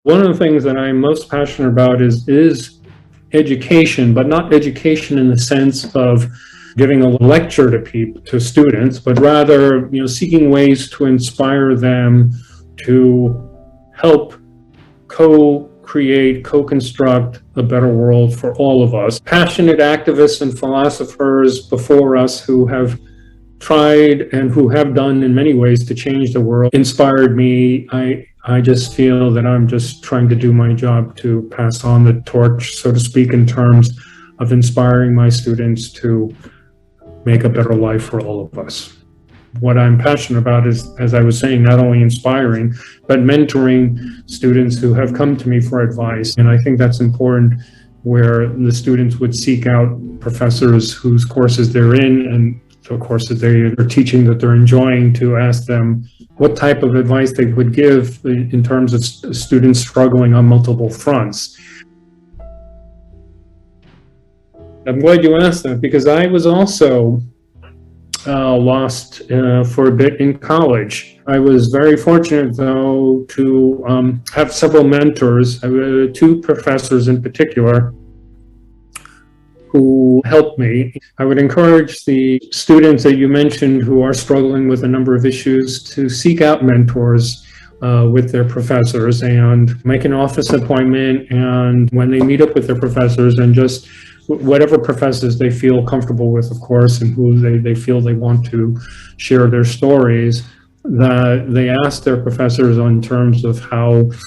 One of the things that I'm most passionate about is education, but not education in the sense of giving a lecture to students, but rather, seeking ways to inspire them to help co-create, co-construct a better world for all of us. Passionate activists and philosophers before us who have tried and who have done in many ways to change the world inspired me. I just feel that I'm just trying to do my job to pass on the torch, so to speak, in terms of inspiring my students to make a better life for all of us. What I'm passionate about is, as I was saying, not only inspiring, but mentoring students who have come to me for advice. And I think that's important, where the students would seek out professors whose courses they're in and the courses they're teaching that they're enjoying, to ask them what type of advice they would give in terms of students struggling on multiple fronts. I'm glad you asked that, because I was also lost for a bit in college. I was very fortunate, though, to have several mentors, two professors in particular, who helped me. I would encourage the students that you mentioned who are struggling with a number of issues to seek out mentors with their professors and make an office appointment, and when they meet up with their professors, and just whatever professors they feel comfortable with, of course, and who they feel they want to share their stories, that they ask their professors in terms of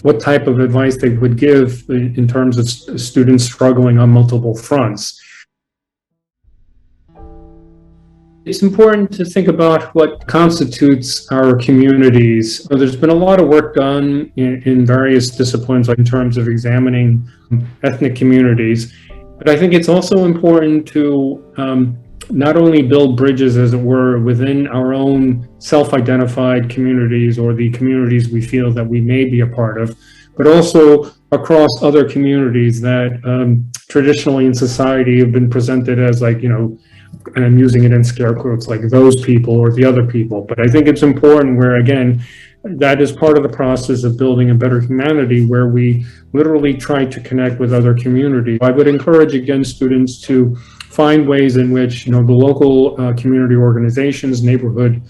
what type of advice they would give in terms of students struggling on multiple fronts. It's important to think about what constitutes our communities. There's been a lot of work done in various disciplines in terms of examining ethnic communities, but I think it's also important to not only build bridges, as it were, within our own self-identified communities or the communities we feel that we may be a part of, but also across other communities that traditionally in society have been presented as and I'm using it in scare quotes, like those people or the other people. But I think it's important where, again, that is part of the process of building a better humanity, where we literally try to connect with other communities. I would encourage, again, students to find ways in which, the local community organizations, neighborhood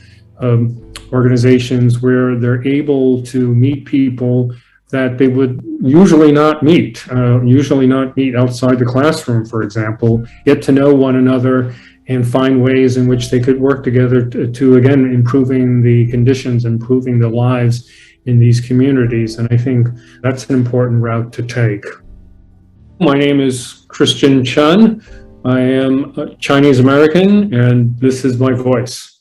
organizations, where they're able to meet people that they would usually not meet outside the classroom, for example, get to know one another and find ways in which they could work together to again, improving the conditions, improving the lives in these communities. And I think that's an important route to take. My name is Chun. I am Chinese American, and this is my voice.